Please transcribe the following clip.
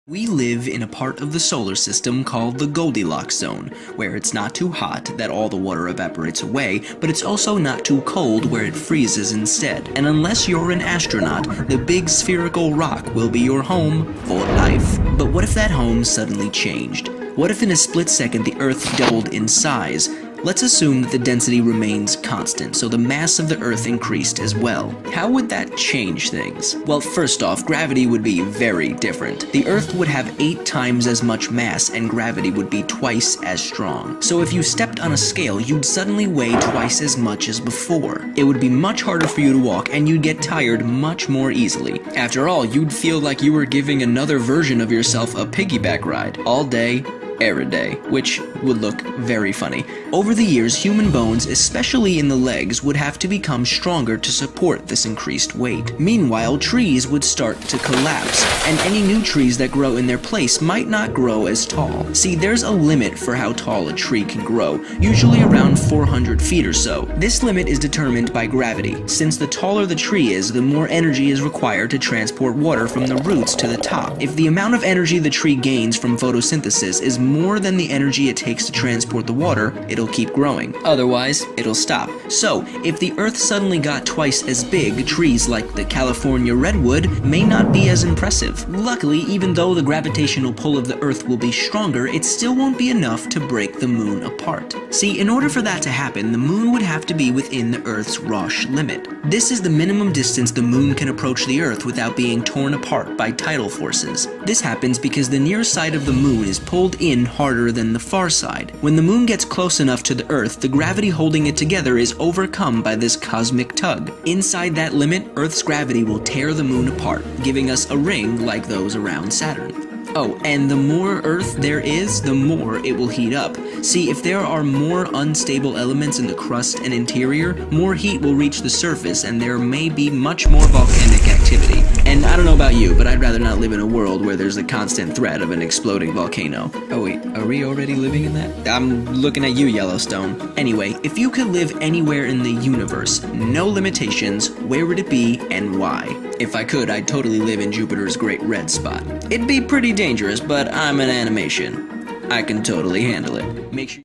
We live in a part of the solar system called the Goldilocks zone, where it's not too hot that all the water evaporates away, but it's also not too cold where it freezes instead. And unless you're an astronaut, the big spherical rock will be your home for life. But what if that home suddenly changed? What if in a split second the Earth doubled in size? Let's assume that the density remains constant, so the mass of the Earth increased as well. How would that change things? Well, first off, gravity would be very different. The Earth would have 8 times as much mass, and gravity would be twice as strong. So if you stepped on a scale, you'd suddenly weigh twice as much as before. It would be much harder for you to walk, and you'd get tired much more easily. After all, you'd feel like you were giving another version of yourself a piggyback ride, all day, every day, which would look very funny. Over the years, human bones, especially in the legs, would have to become stronger to support this increased weight. Meanwhile, trees would start to collapse, and any new trees that grow in their place might not grow as tall. See, there's a limit for how tall a tree can grow, usually around 400 feet or so. This limit is determined by gravity. Since the taller the tree is, the more energy is required to transport water from the roots to the top. If the amount of energy the tree gains from photosynthesis is more than the energy it takes to transport the water, it'll keep growing. Otherwise, it'll stop. So, if the Earth suddenly got twice as big, trees like the California redwood may not be as impressive. Luckily, even though the gravitational pull of the Earth will be stronger, it still won't be enough to break the moon apart. See, in order for that to happen, the moon would have to be within the Earth's Roche limit. This is the minimum distance the moon can approach the Earth without being torn apart by tidal forces. This happens because the near side of the moon is pulled in harder than the far side. When the moon gets close enough to the Earth, the gravity holding it together is overcome by this cosmic tug. Inside that limit, Earth's gravity will tear the moon apart, giving us a ring like those around Saturn. Oh, and the more Earth there is, the more it will heat up. See, if there are more unstable elements in the crust and interior, more heat will reach the surface and there may be much more volcanic activity. And I don't know about you, but I'd rather not live in a world where there's the constant threat of an exploding volcano. Oh wait, are we already living in that? I'm looking at you, Yellowstone. Anyway, if you could live anywhere in the universe, no limitations, where would it be and why? If I could, I'd totally live in Jupiter's Great Red Spot. It'd be pretty dangerous, but I'm an animation. I can totally handle it. Make sure